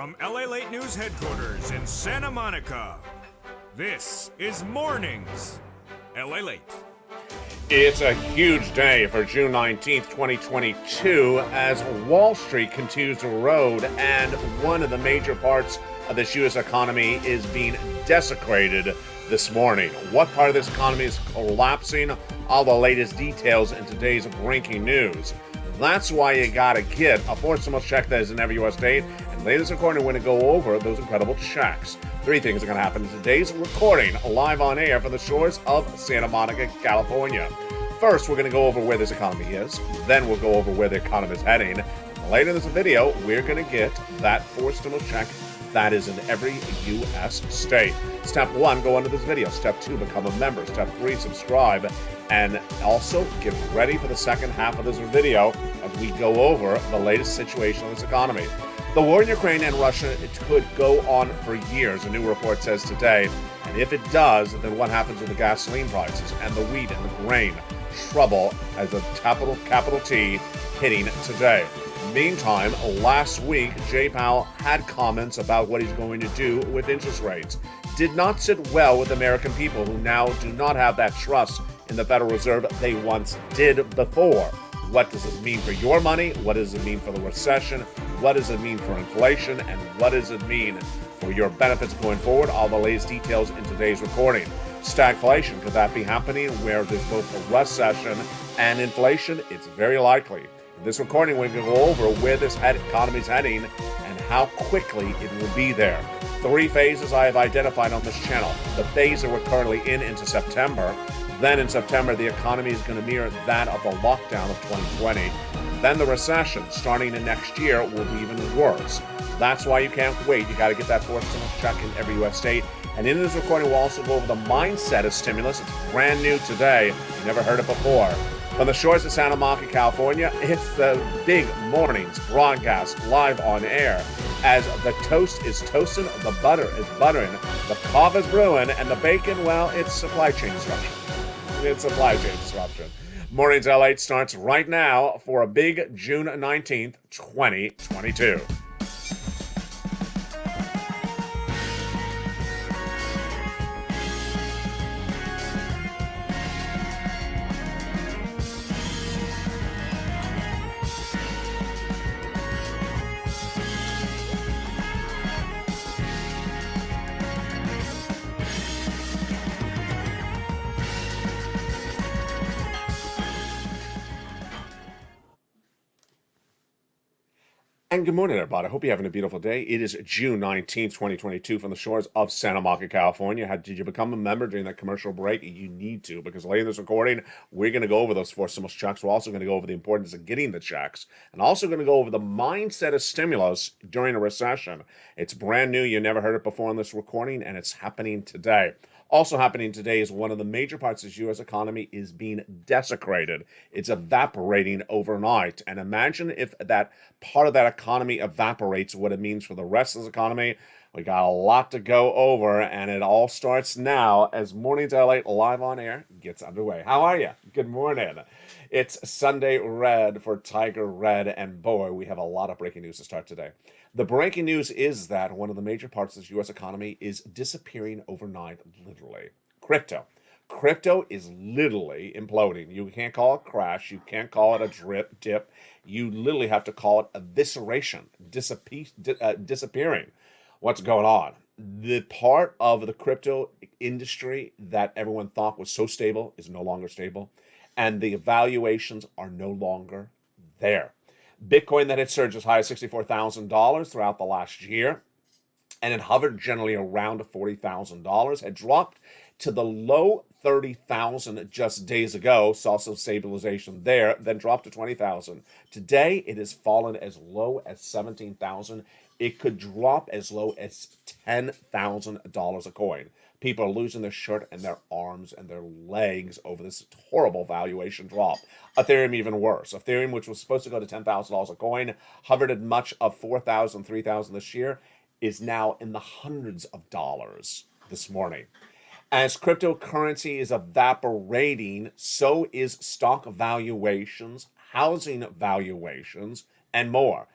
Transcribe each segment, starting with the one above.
From LALATE News Headquarters in Santa Monica, this is Mornings LALATE. It's a huge day for June 19th, 2022, as Wall Street continues to erode and one of the major parts of this U.S. economy is being desecrated this morning. What part of this economy is collapsing? All the latest details in today's breaking news. That's why you gotta get a fourth stimulus check that is in every U.S. state. And latest recording, we're going to go over those incredible checks. Three things are going to happen in today's recording, live on air from the shores of Santa Monica, California. First, we're going to go over where this economy is. Then we'll go over where the economy is heading. Later in this video, we're going to get that fourth stimulus check that is in every U.S. state. Step 1, go under this video. Step 2, become a member. Step 3, subscribe. And also get ready for the second half of this video as we go over the latest situation of this economy. The war in Ukraine and Russia, it could go on for years, a new report says today. And if it does, then what happens with the gasoline prices and the wheat and the grain? Trouble as a capital T hitting today. Meantime, last week, Jay Powell had comments about what he's going to do with interest rates. Did not sit well with American people who now do not have that trust in the Federal Reserve they once did before. What does this mean for your money? What does it mean for the recession? What does it mean for inflation? And what does it mean for your benefits going forward? All the latest details in today's recording. Stagflation, could that be happening where there's both a recession and inflation? It's very likely. In this recording, we're going to go over where this economy is heading and how quickly it will be there. 3 phases I have identified on this channel. The phase that we're currently in into September. Then in September, the economy is going to mirror that of the lockdown of 2020. Then the recession starting in next year will be even worse. That's why you can't wait. You got to get that fourth stimulus check in every U.S. state. And in this recording, we'll also go over the mindset of stimulus. It's brand new today. You never heard it before. From the shores of Santa Monica, California, it's the big mornings broadcast live on air. As the toast is toasting, the butter is buttering, the coffee is brewing, and the bacon, well, it's supply chain disruption. It's supply chain disruption. Mornings LA starts right now for a big June 19th, 2022. And good morning, everybody. I hope you're having a beautiful day. It is June 19th, 2022 from the shores of Santa Monica, California. Did you become a member during that commercial break? You need to, because later in this recording, we're going to go over those four stimulus checks. We're also going to go over the importance of getting the checks, and also going to go over the mindset of stimulus during a recession. It's brand new. You never heard it before in this recording, and it's happening today. Also happening today is one of the major parts of the U.S. economy is being desecrated. It's evaporating overnight. And imagine if that part of that economy evaporates, what it means for the rest of the economy. We got a lot to go over, and it all starts now as Mornings LA live on air gets underway. How are you? Good morning. It's Sunday Red for Tiger Red, and boy, we have a lot of breaking news to start today. The breaking news is that one of the major parts of the U.S. economy is disappearing overnight, literally. Crypto. Crypto is literally imploding. You can't call it crash. You can't call it a dip. You literally have to call it evisceration, disappearing. What's going on? The part of the crypto industry that everyone thought was so stable is no longer stable, and the valuations are no longer there. Bitcoin that had surged as high as $64,000 throughout the last year, and it hovered generally around $40,000, had dropped to the low 30,000 just days ago, saw some stabilization there, then dropped to 20,000. Today, it has fallen as low as 17,000. It could drop as low as $10,000 a coin. People are losing their shirt and their arms and their legs over this horrible valuation drop. Ethereum even worse. Ethereum, which was supposed to go to $10,000 a coin, hovered at much of $4,000, $3,000 this year, is now in the hundreds of dollars this morning. As cryptocurrency is evaporating, so is stock valuations, housing valuations, and more.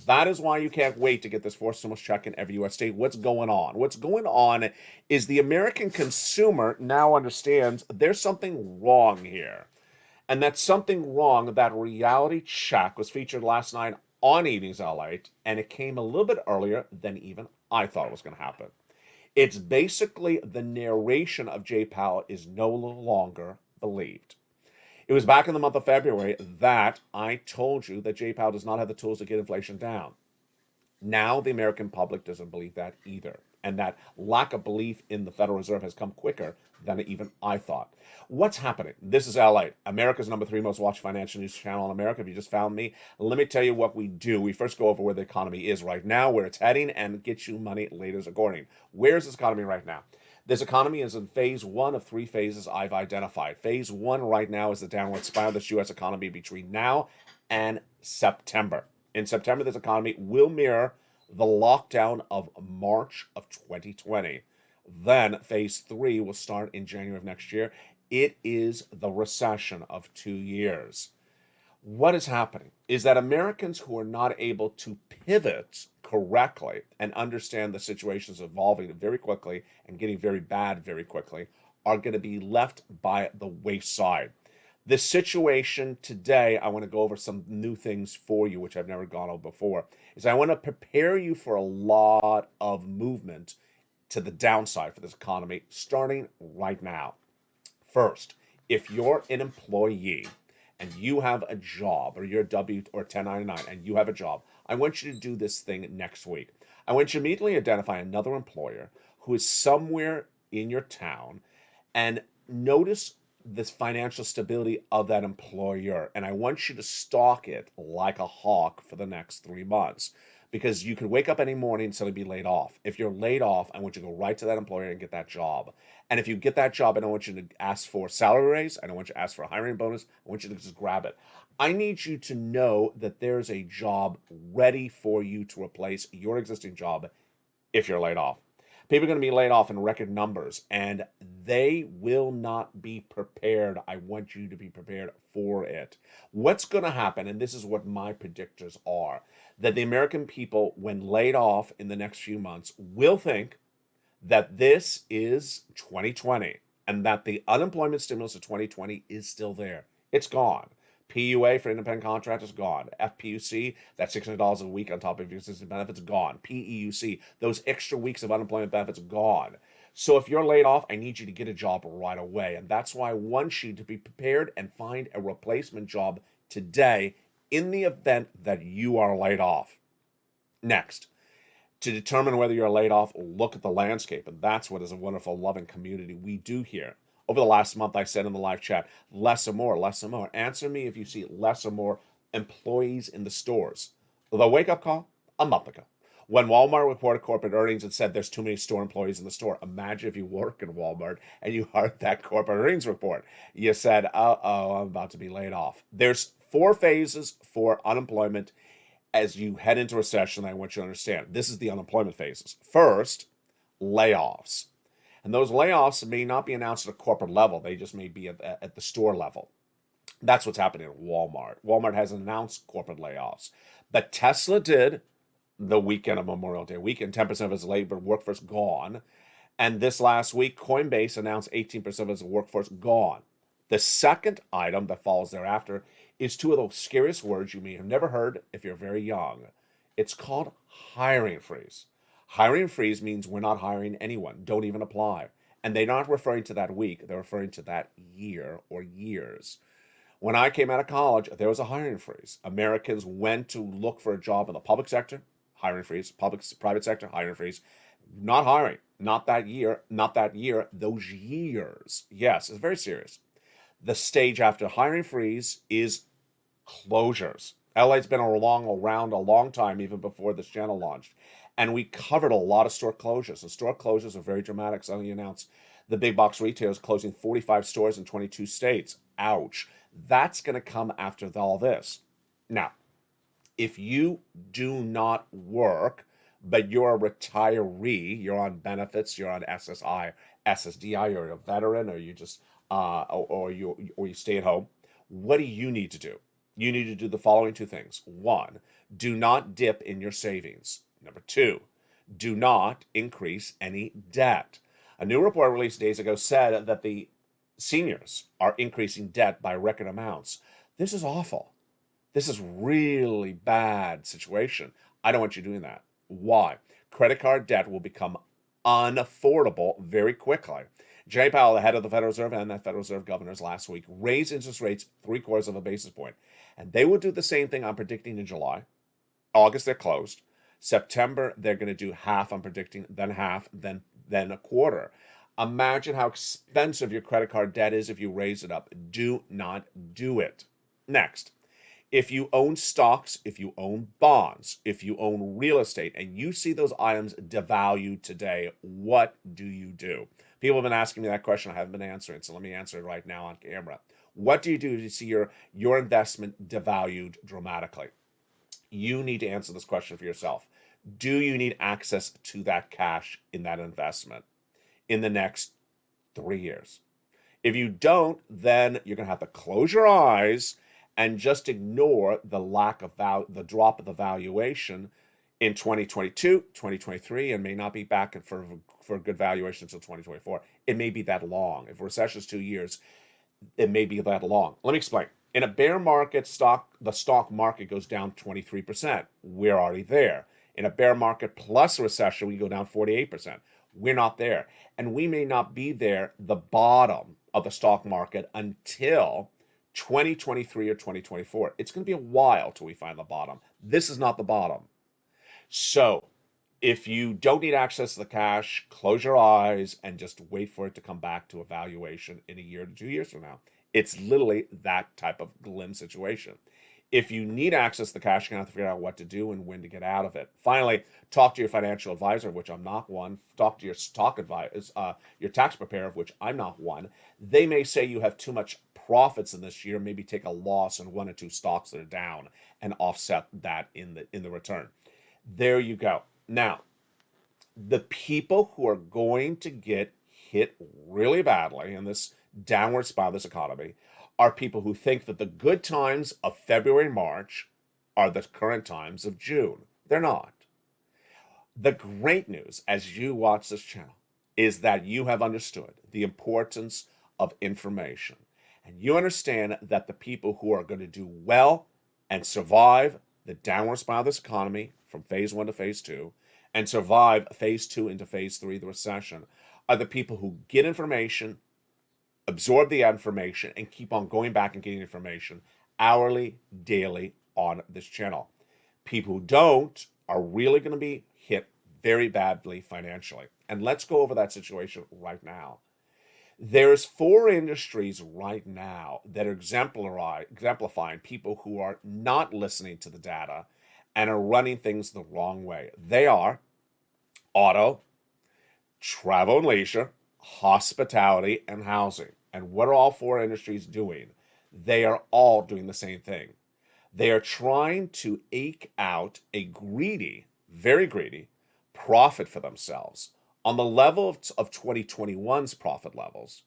That is why you can't wait to get this forced stimulus check in every U.S. state. What's going on? What's going on is the American consumer now understands there's something wrong here. And that's something wrong. That reality check was featured last night on Evenings LALATE, and it came a little bit earlier than even I thought it was going to happen. It's basically the narration of Jay Powell is no longer believed. It was back in the month of February that I told you that Jay Powell does not have the tools to get inflation down. Now the American public doesn't believe that either. And that lack of belief in the Federal Reserve has come quicker than even I thought. What's happening? This is LA, America's #3 most watched financial news channel in America. If you just found me, let me tell you what we do. We first go over where the economy is right now, where it's heading, and get you money later according. Where's this economy right now? This economy is in phase one of 3 phases I've identified. Phase one right now is the downward spiral of the U.S. economy between now and September. In September, this economy will mirror the lockdown of March of 2020. Then phase 3 will start in January of next year. It is the recession of 2 years. What is happening is that Americans who are not able to pivot correctly and understand the situation is evolving very quickly and getting very bad very quickly are going to be left by the wayside. The situation today, I want to go over some new things for you, which I've never gone over before, is I want to prepare you for a lot of movement to the downside for this economy, starting right now. First, if you're an employee and you have a job, or you're a W or 1099 and you have a job, I want you to do this thing next week. I want you to immediately identify another employer who is somewhere in your town and notice this financial stability of that employer. And I want you to stalk it like a hawk for the next 3 months, because you could wake up any morning and suddenly be laid off. If you're laid off, I want you to go right to that employer and get that job. And if you get that job, I don't want you to ask for a salary raise. I don't want you to ask for a hiring bonus. I want you to just grab it. I need you to know that there's a job ready for you to replace your existing job if you're laid off. People are going to be laid off in record numbers, and they will not be prepared. I want you to be prepared for it. What's going to happen, and this is what my predictors are, that the American people, when laid off in the next few months, will think that this is 2020 and that the unemployment stimulus of 2020 is still there. It's gone. PUA for independent contractors, gone. FPUC, that's $600 a week on top of your existing benefits, gone. PEUC, those extra weeks of unemployment benefits, gone. So if you're laid off, I need you to get a job right away. And that's why I want you to be prepared and find a replacement job today in the event that you are laid off. Next, to determine whether you're laid off, look at the landscape. And that's what is a wonderful, loving community we do here. Over the last month, I said in the live chat, less or more, less or more. Answer me if you see less or more employees in the stores. The wake-up call, a month ago. When Walmart reported corporate earnings and said there's too many store employees in the store. Imagine if you work in Walmart and you heard that corporate earnings report. You said, uh-oh, I'm about to be laid off. There's 4 phases for unemployment as you head into recession. I want you to understand. This is the unemployment phases. First, layoffs. And those layoffs may not be announced at a corporate level. They just may be at the store level. That's what's happening at Walmart. Walmart hasn't announced corporate layoffs. But Tesla did the weekend of Memorial Day weekend. 10% of its labor workforce gone. And this last week, Coinbase announced 18% of its workforce gone. The second item that follows thereafter is 2 of those scariest words you may have never heard if you're very young. It's called hiring freeze. Hiring freeze means we're not hiring anyone. Don't even apply. And they're not referring to that week. They're referring to that year or years. When I came out of college, there was a hiring freeze. Americans went to look for a job in the public sector, hiring freeze. Private sector, hiring freeze. Not hiring. Not that year. Not that year. Those years. Yes, it's very serious. The stage after hiring freeze is closures. LA's been around a long time, even before this channel launched. And we covered a lot of store closures. And store closures are very dramatic. Suddenly announced the big box retailers closing 45 stores in 22 states. Ouch. That's going to come after all this. Now, if you do not work, but you're a retiree, you're on benefits, you're on SSI, SSDI, you're a veteran, or you just or you stay at home, what do you need to do? you need to do the following two things. One, do not dip in your savings. Number two, do not increase any debt. A new report released days ago said that the seniors are increasing debt by record amounts. This is awful. This is really bad situation. I don't want you doing that. Why? Credit card debt will become unaffordable very quickly. Jay Powell, the head of the Federal Reserve and the Federal Reserve governors last week, raised interest rates 3/4 of a basis point. And they will do the same thing I'm predicting in July. August, they're closed. September, they're going to do half, I'm predicting, then half, then a quarter. Imagine how expensive your credit card debt is if you raise it up. Do not do it. Next, if you own stocks, if you own bonds, if you own real estate, and you see those items devalued today, what do you do? People have been asking me that question. I haven't been answering, so let me answer it right now on camera. What do you do to see your investment devalued dramatically? You need to answer this question for yourself. Do you need access to that cash in that investment in the next 3 years? If you don't, then you're going to have to close your eyes and just ignore the lack of the drop of the valuation in 2022, 2023, and may not be back for a good valuation until 2024. It may be that long. If recession is 2 years, it may be that long. Let me explain. In a bear market, the stock market goes down 23%. We're already there. In a bear market plus recession, we go down 48%. We're not there. And we may not be there, the bottom of the stock market, until 2023 or 2024. It's going to be a while till we find the bottom. This is not the bottom. So if you don't need access to the cash, close your eyes and just wait for it to come back to a valuation in a year to 2 years from now. It's literally that type of glim situation. If you need access to the cash, you're going to have to figure out what to do and when to get out of it. Finally, talk to your financial advisor, which I'm not one. Talk to your your tax preparer, of which I'm not one. They may say you have too much profits in this year, maybe take a loss in one or two stocks that are down and offset that in the return. There you go. Now, the people who are going to get hit really badly in this downward spiral of this economy are people who think that the good times of February and March are the current times of June. They're not. The great news as you watch this channel is that you have understood the importance of information. And you understand that the people who are going to do well and survive the downward spiral of this economy from phase 1 to phase 2 and survive phase 2 into phase 3, the recession, are the people who get information, absorb the information, and keep on going back and getting information hourly, daily on this channel. People who don't are really going to be hit very badly financially. And let's go over that situation right now. There's 4 industries right now that are exemplifying people who are not listening to the data and are running things the wrong way. They are auto, travel and leisure, hospitality, and housing. And what are all 4 industries doing? They are all doing the same thing. They are trying to eke out a greedy, very greedy, profit for themselves on the level of 2021's profit levels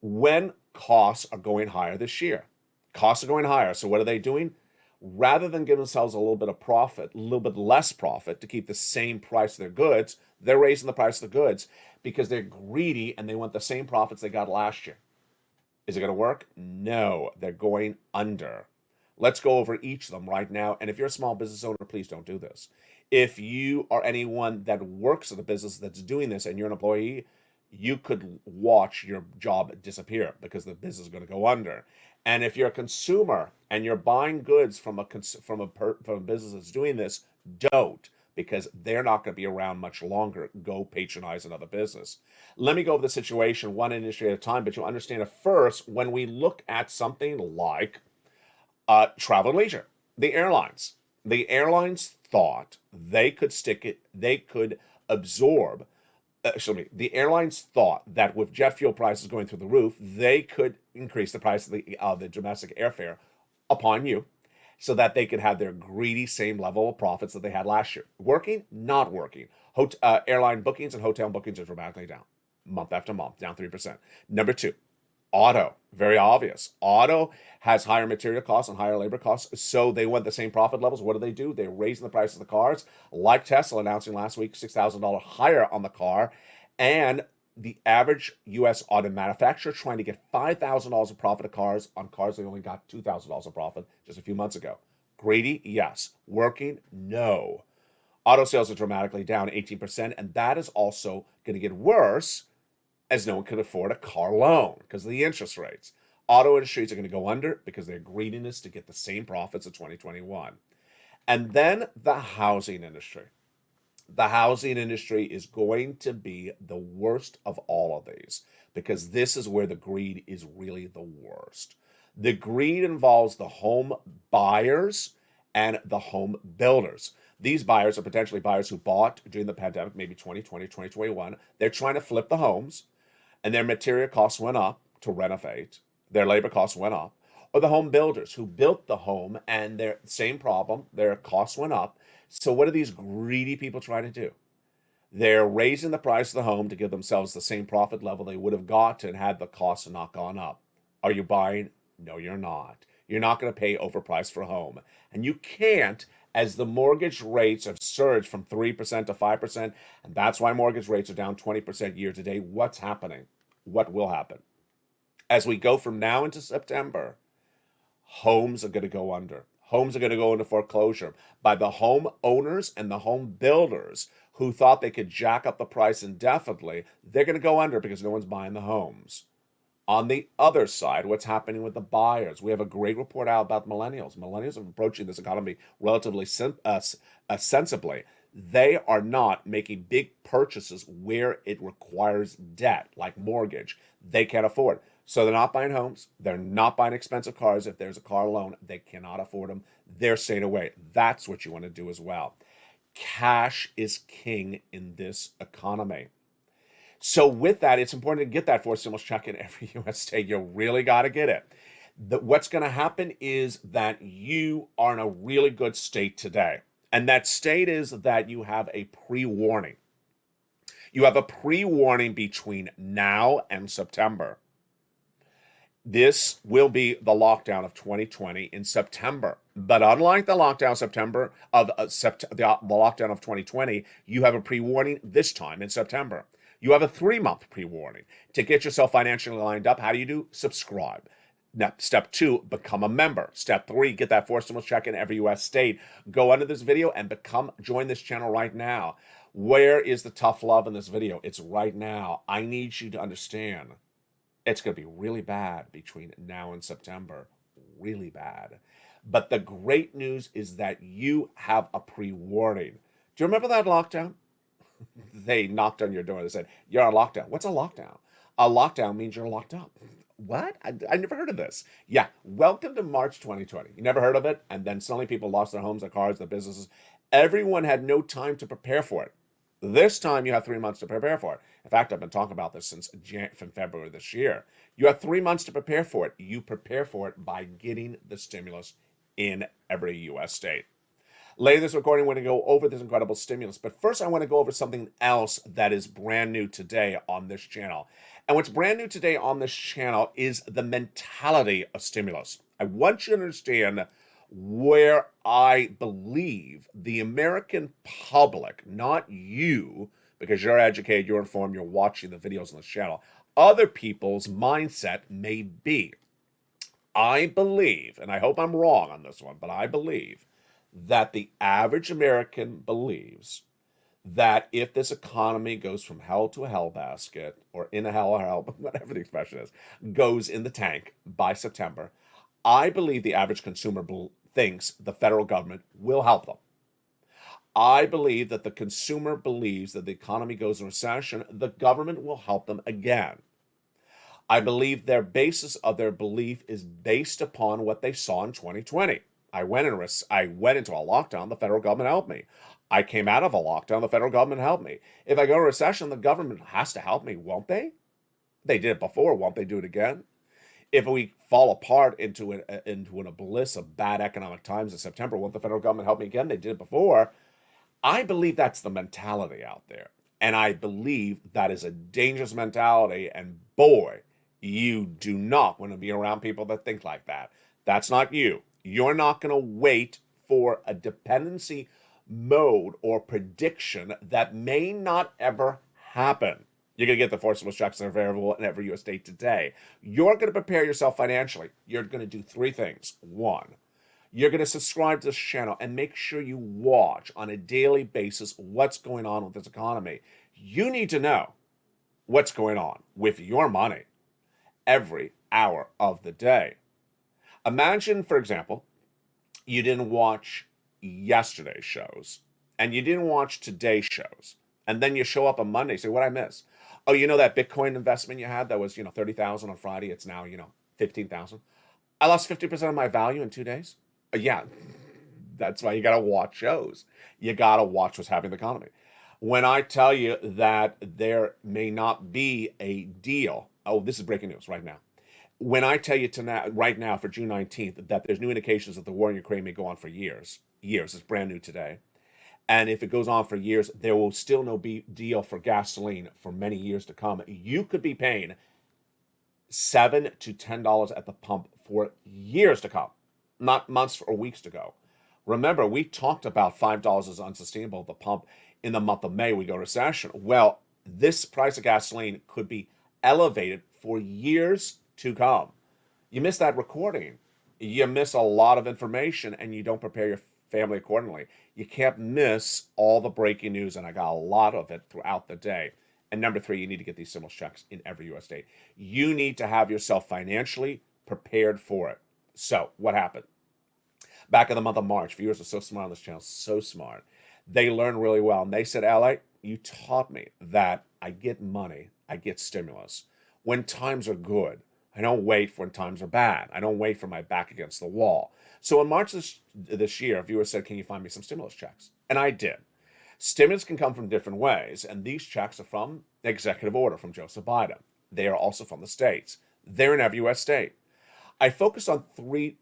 when costs are going higher this year. Costs are going higher. So what are they doing? Rather than give themselves a little bit of profit, a little bit less profit to keep the same price of their goods, they're raising the price of the goods because they're greedy and they want the same profits they got last year. Is it going to work? No, they're going under. Let's go over each of them right now. And if you're a small business owner, please don't do this. If you are anyone that works at a business that's doing this and you're an employee, you could watch your job disappear because the business is going to go under. And if you're a consumer and you're buying goods from a business that's doing this, don't, because they're not going to be around much longer. Go patronize another business. Let me go over the situation one industry at a time, but you'll understand it first when we look at something like travel and leisure. The airlines. The airlines thought they could absorb. The airlines thought that with jet fuel prices going through the roof, they could increase the price of the domestic airfare upon you so that they could have their greedy same level of profits that they had last year. Working? Not working. Airline bookings and hotel bookings are dramatically down month after month, down 3%. Number 2, Auto, very obvious. Auto has higher material costs and higher labor costs, so they want the same profit levels. What do? They're raising the price of the cars, like Tesla announcing last week $6,000 higher on the car, and the average U.S. auto manufacturer trying to get $5,000 of profit of cars on cars they only got $2,000 of profit just a few months ago. Greedy, yes. Working, no. Auto sales are dramatically down 18%, and that is also going to get worse as no one can afford a car loan because of the interest rates. Auto industries are going to go under because of their greediness to get the same profits of 2021. And then the housing industry. The housing industry is going to be the worst of all of these because this is where the greed is really the worst. The greed involves the home buyers and the home builders. These buyers are potentially buyers who bought during the pandemic, maybe 2020, 2021. They're trying to flip the homes, and their material costs went up to renovate. Their labor costs went up. Or the home builders who built the home and their same problem, their costs went up. So what are these greedy people trying to do? They're raising the price of the home to give themselves the same profit level they would have gotten had the costs not gone up. Are you buying? No, you're not. You're not going to pay overpriced for a home. And you can't, as the mortgage rates have surged from 3% to 5%, and that's why mortgage rates are down 20% year to date. What's happening? What will happen? As we go from now into September, homes are going to go under. Homes are going to go into foreclosure by the home owners and the home builders who thought they could jack up the price indefinitely. They're going to go under because no one's buying the homes. On the other side, what's happening with the buyers? We have a great report out about millennials. Millennials are approaching this economy relatively sensibly. They are not making big purchases where it requires debt, like mortgage. They can't afford. So they're not buying homes. They're not buying expensive cars. If there's a car loan, they cannot afford them. They're staying away. That's what you want to do as well. Cash is king in this economy. So with that, it's important to get that fourth stimulus check in every U.S. state. You really got to get it. What's going to happen is that you are in a really good state today. And that state is that you have a pre-warning. You have a pre-warning between now and September. This will be the lockdown of 2020 in September. But unlike the lockdown the lockdown of 2020, you have a pre-warning this time in September. You have a 3-month pre-warning. To get yourself financially lined up, how do you do? Subscribe. Now, step 2, become a member. Step 3, get that fourth stimulus check in every U.S. state. Go under this video and join this channel right now. Where is the tough love in this video? It's right now. I need you to understand. It's going to be really bad between now and September. Really bad. But the great news is that you have a pre-warning. Do you remember that lockdown? They knocked on your door. They said, you're on lockdown. What's a lockdown? A lockdown means you're locked up. What? I never heard of this. Yeah, welcome to March 2020. You never heard of it? And then suddenly people lost their homes, their cars, their businesses. Everyone had no time to prepare for it. This time you have 3 months to prepare for it. In fact, I've been talking about this from February this year. You have 3 months to prepare for it. You prepare for it by getting the stimulus in every U.S. state. Later in this recording, we're going to go over this incredible stimulus. But first, I want to go over something else that is brand new today on this channel. And what's brand new today on this channel is the mentality of stimulus. I want you to understand where I believe the American public, not you, because you're educated, you're informed, you're watching the videos on this channel, other people's mindset may be. I believe, and I hope I'm wrong on this one, but I believe that the average American believes that if this economy goes from hell to a hell basket, or in a hell or hell, whatever the expression is, goes in the tank by September, I believe the average consumer thinks the federal government will help them. I believe that the consumer believes that the economy goes in recession, the government will help them again. I believe their basis of their belief is based upon what they saw in 2020. I went into a lockdown, the federal government helped me. I came out of a lockdown, the federal government helped me. If I go to recession, the government has to help me, won't they? They did it before, won't they do it again? If we fall apart into an abyss of bad economic times in September, won't the federal government help me again? They did it before. I believe that's the mentality out there. And I believe that is a dangerous mentality. And boy, You do not want to be around people that think like that. That's not you. You're not going to wait for a dependency mode or prediction that may not ever happen. You're going to get the forcible checks that are available in every U.S. state today. You're going to prepare yourself financially. You're going to do three things. One, you're going to subscribe to this channel and make sure you watch on a daily basis what's going on with this economy. You need to know what's going on with your money every hour of the day. Imagine, for example, you didn't watch yesterday's shows and you didn't watch today's shows. And then you show up on Monday and say, what I miss? Oh, you know that Bitcoin investment you had that was, 30,000 on Friday. It's now, 15,000. I lost 50% of my value in 2 days. Yeah, that's why you got to watch shows. You got to watch what's happening in the economy. When I tell you that there may not be a deal, oh, this is breaking news right now. When I tell you right now for June 19th that there's new indications that the war in Ukraine may go on for years, it's brand new today. And if it goes on for years, there will still no be deal for gasoline for many years to come. You could be paying $7 to $10 at the pump for years to come, not months or weeks to go. Remember, we talked about $5 is unsustainable at the pump in the month of May. We go recession. Well, this price of gasoline could be elevated for years to come. You miss that recording. You miss a lot of information and you don't prepare your family accordingly. You can't miss all the breaking news, and I got a lot of it throughout the day. And number three, you need to get these stimulus checks in every U.S. state. You need to have yourself financially prepared for it. So what happened? Back in the month of March, viewers are so smart on this channel, so smart. They learned really well. And they said, LA, you taught me that I get money, I get stimulus when times are good. I don't wait for when times are bad. I don't wait for my back against the wall. So in March this year, viewers said, can you find me some stimulus checks? And I did. Stimulus can come from different ways, and these checks are from executive order from Joseph Biden. They are also from the states. They're in every U.S. state. I focused on three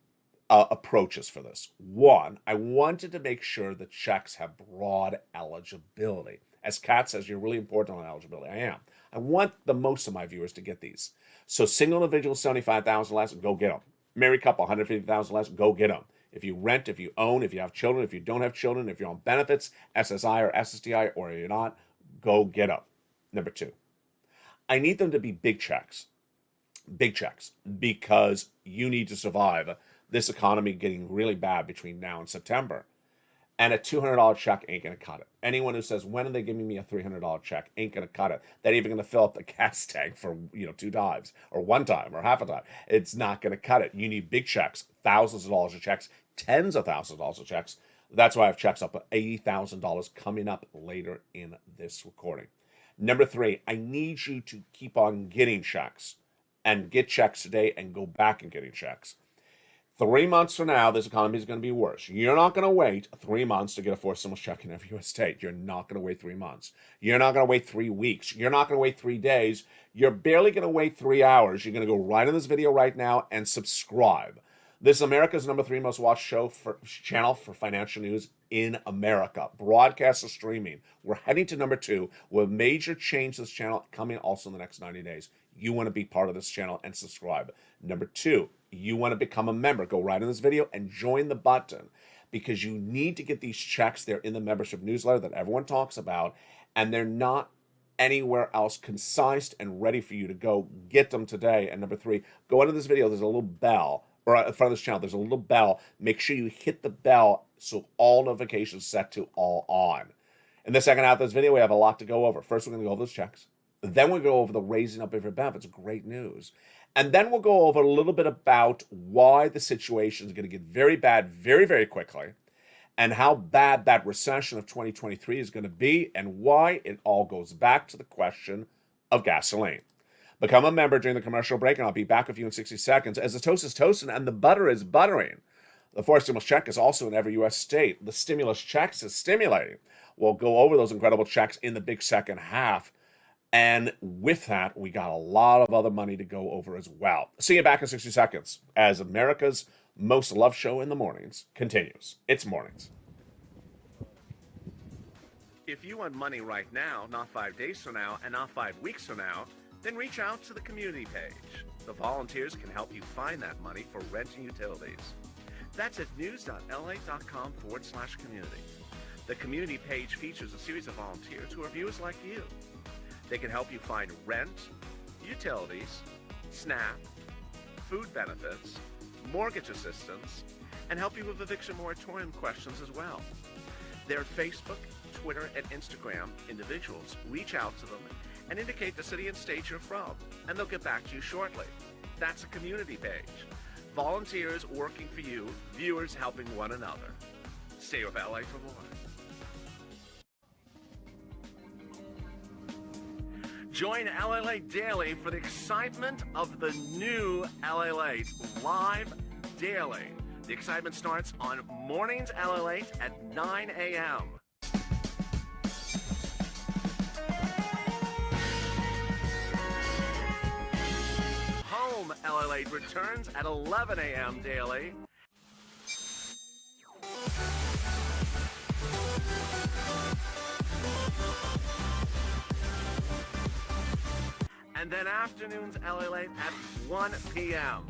approaches for this. One, I wanted to make sure the checks have broad eligibility. As Kat says, you're really important on eligibility. I am. I want the most of my viewers to get these. So single individual, 75,000 less, go get them. Married couple, 150,000 less, go get them. If you rent, if you own, if you have children, if you don't have children, if you're on benefits, SSI or SSDI, or you're not, go get them. Number two, I need them to be big checks, because you need to survive this economy getting really bad between now and September. And a $200 check ain't going to cut it. Anyone who says, when are they giving me a $300 check, ain't going to cut it. They're even going to fill up the gas tank for, 2 times or 1 time or half a time. It's not going to cut it. You need big checks, thousands of dollars of checks, tens of thousands of dollars of checks. That's why I have checks up at $80,000 coming up later in this recording. Number three, I need you to keep on getting checks and get checks today and go back and getting checks. 3 months from now, this economy is going to be worse. You're not going to wait 3 months to get a forced stimulus check in every U.S. state. You're not going to wait 3 months. You're not going to wait 3 weeks. You're not going to wait 3 days. You're barely going to wait 3 hours. You're going to go right in this video right now and subscribe. This is America's #3 most watched channel for financial news in America. Broadcast or streaming. We're heading to number 2 with major change to this channel coming also in the next 90 days. You want to be part of this channel and subscribe. Number 2, you want to become a member. Go right in this video and join the button, because you need to get these checks. They're in the membership newsletter that everyone talks about, and they're not anywhere else concise and ready for you to go get them today. And number 3, go into this video. There's a little bell, or in front of this channel, there's a little bell. Make sure you hit the bell so all notifications set to all on. In the second half of this video, we have a lot to go over. First, we're going to go over those checks. Then we'll go over the raising up of your benefits. Great news. And then we'll go over a little bit about why the situation is going to get very bad very, very quickly, and how bad that recession of 2023 is going to be, and why it all goes back to the question of gasoline. Become a member during the commercial break, and I'll be back with you in 60 seconds as the toast is toasting and the butter is buttering. The forced stimulus check is also in every U.S. state. The stimulus checks is stimulating. We'll go over those incredible checks in the big second half. And with that, we got a lot of other money to go over as well. See you back in 60 seconds as America's most loved show in the mornings continues. It's Mornings. If you want money right now, not 5 days from now, and not 5 weeks from now, then reach out to the community page. The volunteers can help you find that money for rent and utilities. That's at news.lalate.com/community. The community page features a series of volunteers who are viewers like you. They can help you find rent, utilities, SNAP, food benefits, mortgage assistance, and help you with eviction moratorium questions as well. Their Facebook, Twitter, and Instagram individuals reach out to them and indicate the city and state you're from, and they'll get back to you shortly. That's a community page. Volunteers working for you, viewers helping one another. Stay with LA for more. Join LALATE Daily for the excitement of the new LALATE live daily. The excitement starts on Mornings LALATE at 9 a.m. Home LALATE returns at 11 a.m. daily. And then afternoons LALATE at 1 p.m.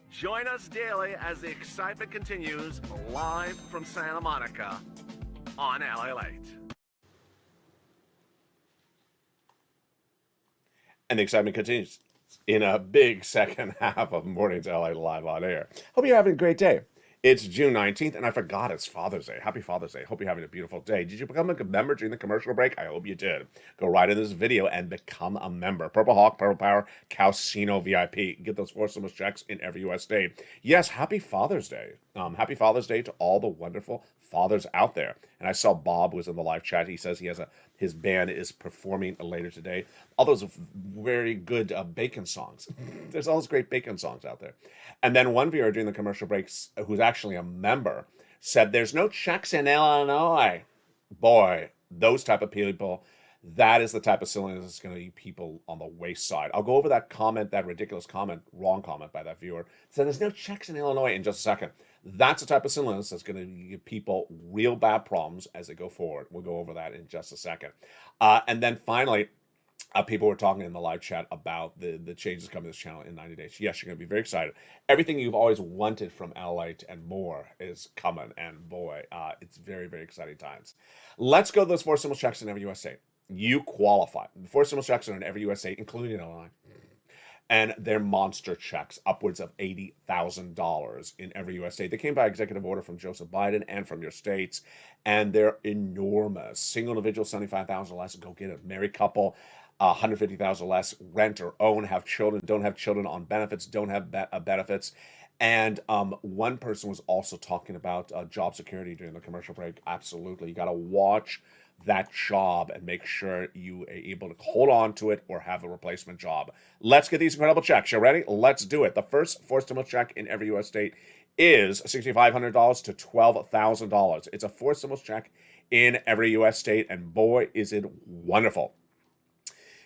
Join us daily as the excitement continues live from Santa Monica on LALATE. And the excitement continues in a big second half of Mornings LA Live on Air. Hope you're having a great day. It's June 19th, and I forgot it's Father's Day. Happy Father's Day. Hope you're having a beautiful day. Did you become a member during the commercial break? I hope you did. Go right in this video and become a member. Purple Hawk, Purple Power, Calcino VIP. Get those 4 stimulus checks in every U.S. state. Yes, happy Father's Day. Happy Father's Day to all the wonderful fathers out there. And I saw Bob was in the live chat. He says he has his band is performing later today. All those very good bacon songs. There's all those great bacon songs out there. And then one viewer during the commercial breaks, who's actually a member, said there's no checks in Illinois. Boy, those type of people, that is the type of silliness that's going to be people on the waste side. I'll go over that comment, that ridiculous comment, wrong comment by that viewer. So there's no checks in Illinois in just a second. That's the type of silliness that's going to give people real bad problems as they go forward. We'll go over that in just a second. And then finally, people were talking in the live chat about the changes coming to this channel in 90 days. Yes, you're going to be very excited. Everything you've always wanted from LALATE and more is coming. And boy, it's very, very exciting times. Let's go to those 4 stimulus checks in every U.S. state. You qualify. The 4 stimulus checks are in every U.S. state, including Illinois. And they're monster checks, upwards of $80,000 in every U.S. state. They came by executive order from Joseph Biden and from your states, and they're enormous. Single individual, $75,000 less, go get it. Married couple, $150,000 less. Rent or own, have children, don't have children on benefits, don't have benefits. And one person was also talking about job security during the commercial break. Absolutely. You got to watch that job and make sure you are able to hold on to it or have a replacement job. Let's get these incredible checks. You ready? Let's do it. The first 4 stimulus check in every U.S. state is $6,500 to $12,000. It's a 4 stimulus check in every U.S. state, and boy, is it wonderful.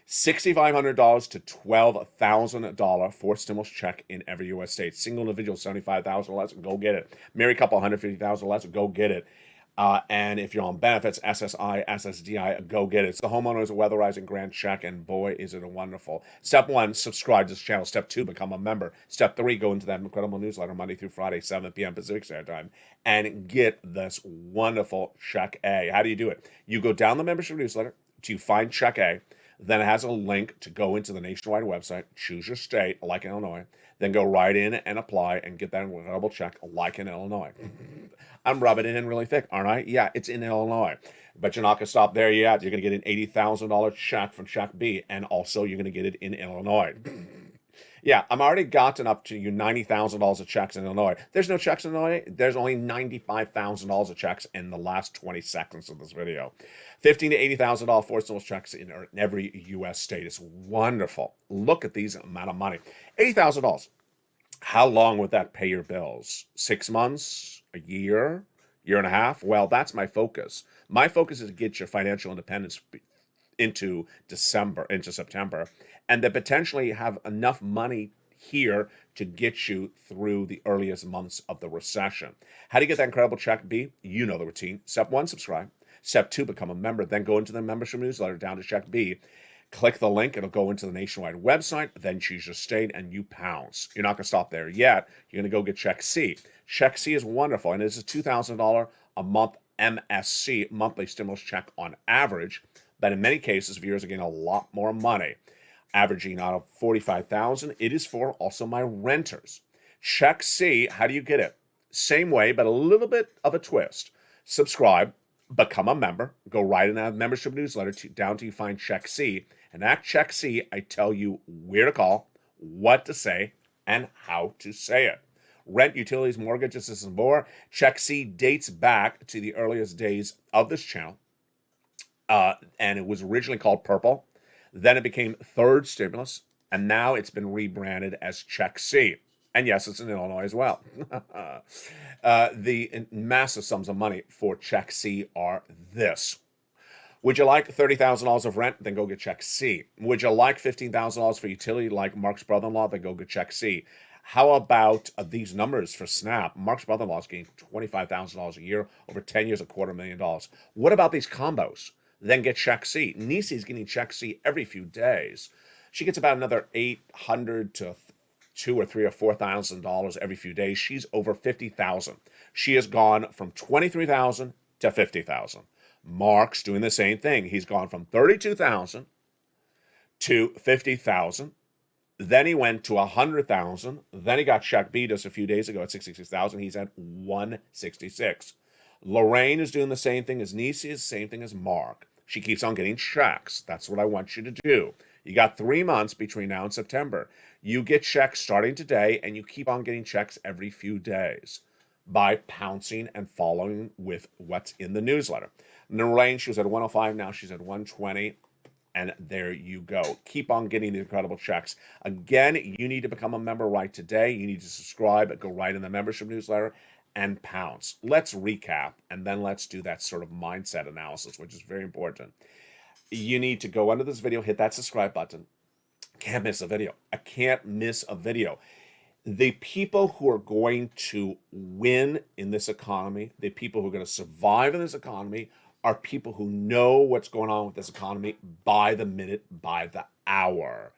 $6,500 to $12,000 for stimulus check in every U.S. state. Single individual, $75,000 less, go get it. Married couple, $150,000 less, go get it. And if you're on benefits, SSI, SSDI, go get it. It's the homeowners weatherizing grant check, and boy, is it wonderful. Step 1, subscribe to this channel. Step 2, become a member. Step 3, go into that incredible newsletter Monday through Friday, 7 p.m. Pacific Standard Time, and get this wonderful Check A. How do you do it? You go down the membership newsletter to find Check A. Then it has a link to go into the nationwide website, choose your state, like Illinois, then go right in and apply and get that incredible check, like in Illinois. I'm rubbing it in really thick, aren't I? Yeah, it's in Illinois. But you're not going to stop there yet. You're going to get an $80,000 check from Check B, and also you're going to get it in Illinois. Yeah, I'm already gotten up to you $90,000 of checks in Illinois. There's no checks in Illinois. There's only $95,000 of checks in the last 20 seconds of this video. $15,000 to $80,000 for stimulus checks in every U.S. state. It's wonderful. Look at these amount of money. $80,000. How long would that pay your bills? 6 months? A year? Year and a half? Well, that's my focus. My focus is to get your financial independence into September, and then potentially have enough money here to get you through the earliest months of the recession. How do you get that incredible check B? You know the routine. Step 1, subscribe. Step 2, become a member. Then go into the membership newsletter down to check B. Click the link. It'll go into the nationwide website. Then choose your state and you pounce. You're not going to stop there yet. You're going to go get check C. Check C is wonderful, and it's a $2,000 a month MSC, monthly stimulus check on average. But in many cases, viewers are getting a lot more money, averaging out of $45,000. It is for also my renters. Check C, how do you get it? Same way, but a little bit of a twist. Subscribe, become a member, go right in that membership newsletter down till you find Check C. And at Check C, I tell you where to call, what to say, and how to say it. Rent, utilities, mortgages, this and more. Check C dates back to the earliest days of this channel. And it was originally called Purple. Then it became Third Stimulus. And now it's been rebranded as Check C. And yes, it's in Illinois as well. The massive sums of money for Check C are this. Would you like $30,000 of rent? Then go get Check C. Would you like $15,000 for utility like Mark's brother-in-law? Then go get Check C. How about these numbers for SNAP? Mark's brother-in-law is getting $25,000 a year, over 10 years, $250,000. What about these combos? Then get Check C. Nisi's getting Check C every few days. She gets about another $800 to $2,000 or $3,000 or $4,000 every few days. She's over $50,000. She has gone from $23,000 to $50,000. Mark's doing the same thing. He's gone from $32,000 to $50,000. Then he went to $100,000. Then he got Check B just a few days ago at $66,000. He's at $166,000. Lorraine is doing the same thing as Nisi, is the same thing as Mark. She keeps on getting checks. That's what I want you to do. You got 3 months between now and September. You get checks starting today, and you keep on getting checks every few days by pouncing and following with what's in the newsletter. Lorraine, she was at 105, now she's at 120. And there you go. Keep on getting the incredible checks. Again, you need to become a member right today. You need to subscribe, go right in the membership newsletter, and pounce. Let's recap, and then let's do that sort of mindset analysis, which is very important. You need to go under this video, hit that subscribe button. Can't miss a video. I can't miss a video. The people who are going to win in this economy, the people who are going to survive in this economy, are people who know what's going on with this economy by the minute, by the hour.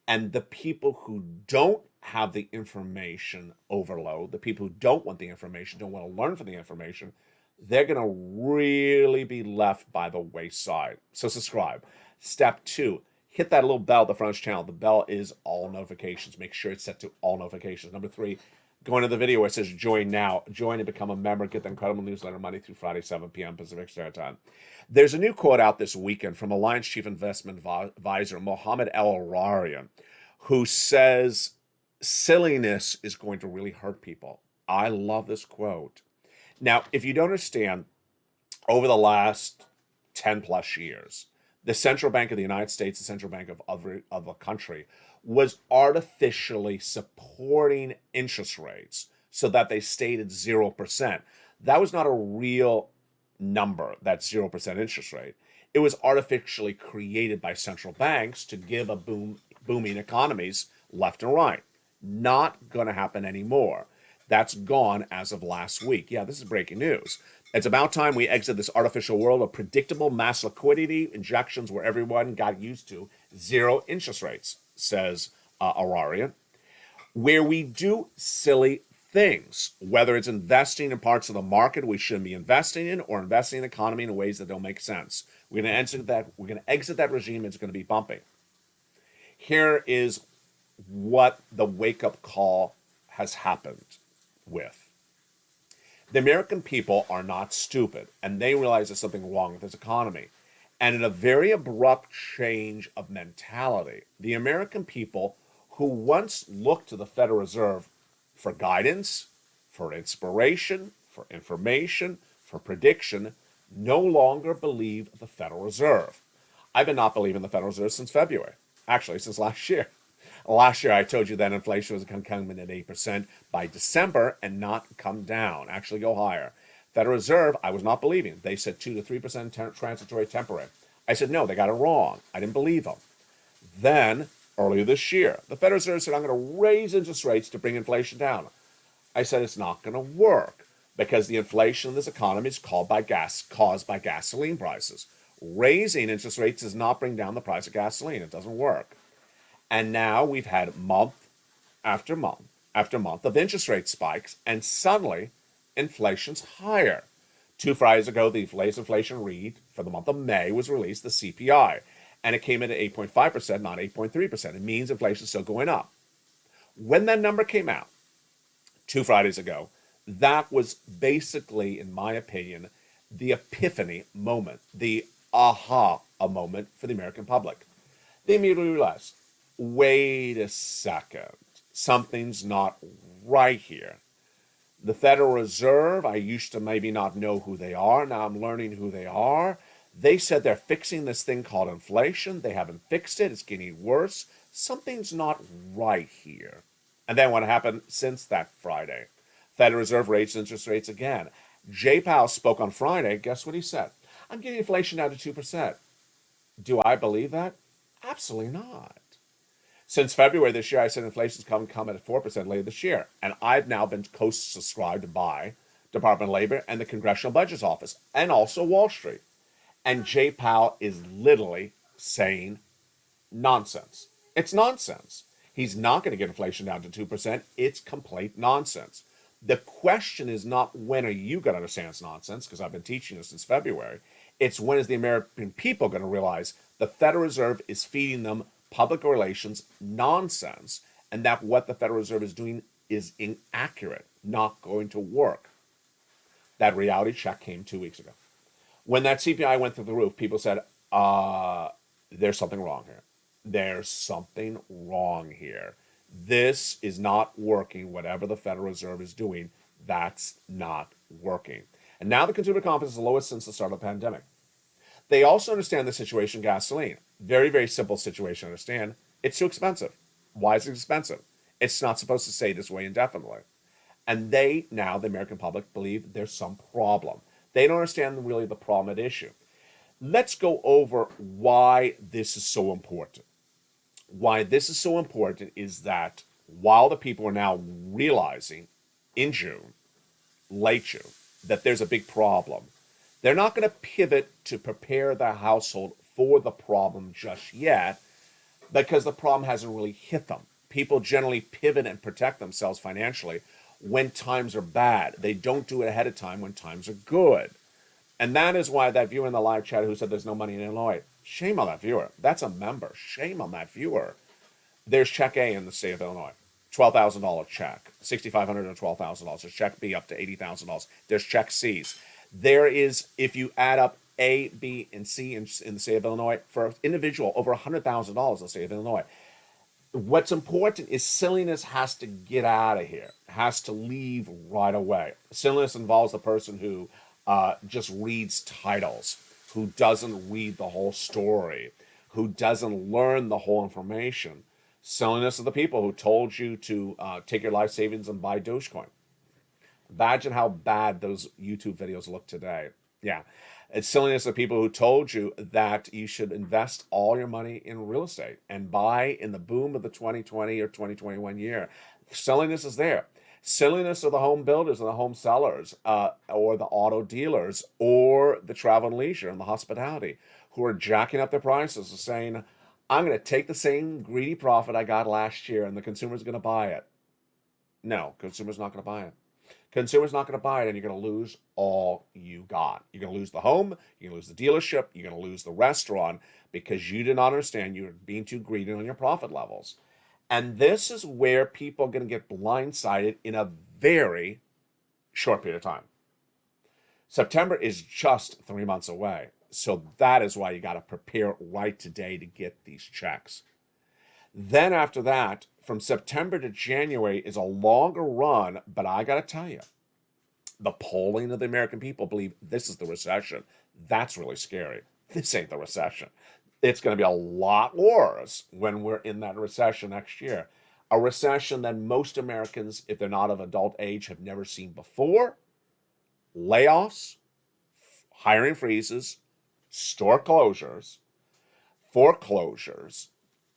And the people who don't have the information overload, the people who don't want the information, don't want to learn from the information, they're going to really be left by the wayside. So subscribe. Step 2, hit that little bell at the front of the channel. The bell is all notifications. Make sure it's set to all notifications. Number 3, go into the video where it says join now. Join and become a member. Get the incredible newsletter Monday through Friday, 7 p.m. Pacific Standard Time. There's a new quote out this weekend from Alliance Chief Investment Advisor Mohammed El-Ararian, who says silliness is going to really hurt people. I love this quote. Now, if you don't understand, over the last 10 plus years, the Central Bank of the United States, the Central Bank of a country, was artificially supporting interest rates so that they stayed at 0%. That was not a real number, that 0% interest rate. It was artificially created by central banks to give a booming economies left and right. Not going to happen anymore. That's gone as of last week. Yeah, this is breaking news. It's about time we exit this artificial world of predictable mass liquidity injections where everyone got used to zero interest rates, says Ararian, where we do silly things, whether it's investing in parts of the market we shouldn't be investing in or investing in the economy in ways that don't make sense. We're going to exit that regime. It's going to be bumping. Here is what the wake-up call has happened with. The American people are not stupid, and they realize there's something wrong with this economy. And in a very abrupt change of mentality, the American people who once looked to the Federal Reserve for guidance, for inspiration, for information, for prediction, no longer believe the Federal Reserve. I've been not believing the Federal Reserve since February. Actually, since last year. Last year, I told you that inflation was going to come in at 8% by December and not come down, actually go higher. Federal Reserve, I was not believing. They said 2 to 3% transitory temporary. I said, no, they got it wrong. I didn't believe them. Then, earlier this year, the Federal Reserve said, I'm going to raise interest rates to bring inflation down. I said, it's not going to work. because the inflation in this economy is caused by gasoline prices. Raising interest rates does not bring down the price of gasoline. It doesn't work. And now we've had month after month after month of interest rate spikes, and suddenly inflation's higher. 2 Fridays ago, the latest inflation read for the month of May was released, the CPI, and it came in at 8.5%, not 8.3%. It means inflation's still going up. When that number came out 2 Fridays ago, that was basically, in my opinion, the epiphany moment, the aha moment for the American public. They immediately realized, wait a second, something's not right here. The Federal Reserve, I used to maybe not know who they are. Now I'm learning who they are. They said they're fixing this thing called inflation. They haven't fixed it. It's getting worse. Something's not right here. And then what happened since that Friday? Federal Reserve raised interest rates again. Jay Powell spoke on Friday. Guess what he said? I'm getting inflation down to 2%. Do I believe that? Absolutely not. Since February this year, I said inflation's come at 4% later this year. And I've now been co-subscribed by Department of Labor and the Congressional Budget Office, and also Wall Street. And Jay Powell is literally saying nonsense. It's nonsense. He's not going to get inflation down to 2%. It's complete nonsense. The question is not when are you going to understand it's nonsense, because I've been teaching this since February. It's when is the American people going to realize the Federal Reserve is feeding them public relations nonsense, and that what the Federal Reserve is doing is inaccurate, not going to work. That reality check came 2 weeks ago. When that CPI went through the roof, people said, there's something wrong here. There's something wrong here. This is not working. Whatever the Federal Reserve is doing, that's not working. And now the consumer confidence is the lowest since the start of the pandemic. They also understand the situation gasoline. Very, very simple situation to understand. It's too expensive. Why is it expensive? It's not supposed to stay this way indefinitely. And they, now, the American public, believe there's some problem. They don't understand really the problem at issue. Let's go over why this is so important. Why this is so important is that while the people are now realizing in June, late June, that there's a big problem, they're not going to pivot to prepare their household for the problem just yet, because the problem hasn't really hit them. People generally pivot and protect themselves financially when times are bad. They don't do it ahead of time when times are good. And that is why that viewer in the live chat who said there's no money in Illinois, shame on that viewer. That's a member. Shame on that viewer. There's check A in the state of Illinois. $12,000 check, $6,500 and $12,000. There's check B up to $80,000. There's check C's. There is, if you add up A, B, and C in the state of Illinois, for an individual, over $100,000 in the state of Illinois. What's important is silliness has to get out of here, has to leave right away. Silliness involves the person who just reads titles, who doesn't read the whole story, who doesn't learn the whole information. Silliness of the people who told you to take your life savings and buy Dogecoin. Imagine how bad those YouTube videos look today. Yeah. It's silliness of people who told you that you should invest all your money in real estate and buy in the boom of the 2020 or 2021 year. Silliness is there. Silliness of the home builders and the home sellers, or the auto dealers, or the travel and leisure and the hospitality, who are jacking up their prices and saying, I'm going to take the same greedy profit I got last year and the consumer's going to buy it. No, consumer's not going to buy it. Consumer's not going to buy it, and you're going to lose all you got. You're going to lose the home, you're going to lose the dealership, you're going to lose the restaurant, because you did not understand you're being too greedy on your profit levels. And this is where people are going to get blindsided in a very short period of time. September is just 3 months away. So that is why you got to prepare right today to get these checks. Then after that, from September to January is a longer run, but I got to tell you, the polling of the American people believe this is the recession. That's really scary. This ain't the recession. It's going to be a lot worse when we're in that recession next year. A recession that most Americans, if they're not of adult age, have never seen before. Layoffs, hiring freezes, store closures, foreclosures,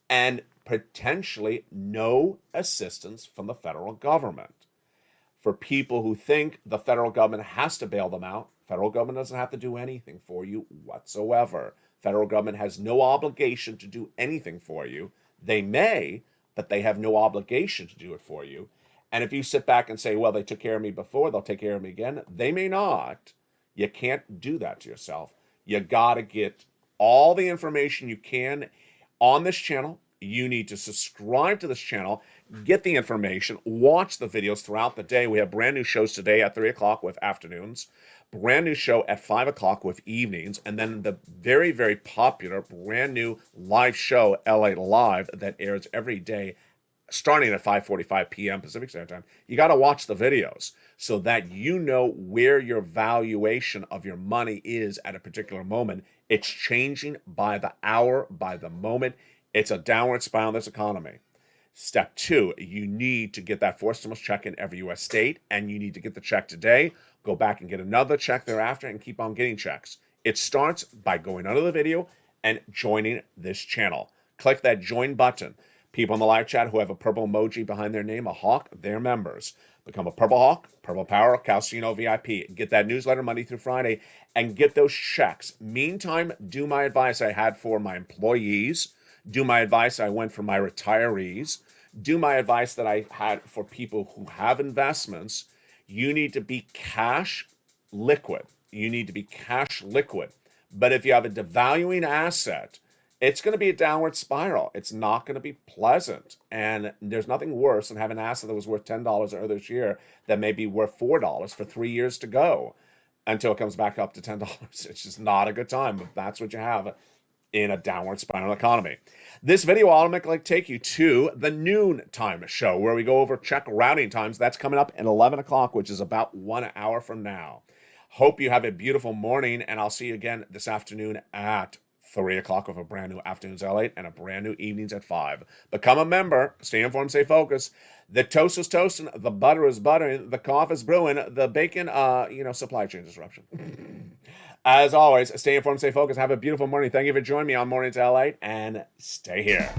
and potentially no assistance from the federal government. for people who think the federal government has to bail them out. Federal government doesn't have to do anything for you whatsoever. Federal government has no obligation to do anything for you. They may, but they have no obligation to do it for you. And if you sit back and say, well, they took care of me before, they'll take care of me again, they may not. You can't do that to yourself. You got to get all the information you can on this channel. You need to subscribe to this channel, get the information, watch the videos throughout the day. We have brand new shows today at 3 o'clock with afternoons, brand new show at 5 o'clock with evenings, and then the very, very popular brand new live show, LA Live, that airs every day starting at 5:45 p.m. Pacific Standard Time. You got to watch the videos so that you know where your valuation of your money is at a particular moment. It's changing by the hour, by the moment. It's a downward spiral in this economy. Step 2, you need to get that 4 stimulus check in every U.S. state, and you need to get the check today, go back and get another check thereafter, and keep on getting checks. It starts by going under the video and joining this channel. Click that join button. People in the live chat who have a purple emoji behind their name, a hawk, they're members. Become a Purple Hawk, Purple Power, Calcino VIP. Get that newsletter Monday through Friday and get those checks. Meantime, do my advice I had for my employees. Do my advice I went for my retirees. Do my advice that I had for people who have investments. You need to be cash liquid. You need to be cash liquid. But if you have a devaluing asset, it's going to be a downward spiral. It's not going to be pleasant. And there's nothing worse than having an asset that was worth $10 earlier this year that may be worth $4 for 3 years to go until it comes back up to $10. It's just not a good time. But that's what you have in a downward spiral economy. This video will automatically take you to the noon time show where we go over check routing times. That's coming up at 11 o'clock, which is about 1 hour from now. Hope you have a beautiful morning, and I'll see you again this afternoon at 3 o'clock with a brand new Afternoons LALATE and a brand new Evenings at 5. Become a member. Stay informed, stay focused. The toast is toasting. The butter is buttering. The coffee is brewing. The bacon, supply chain disruption. As always, stay informed, stay focused. Have a beautiful morning. Thank you for joining me on Mornings LALATE, and stay here.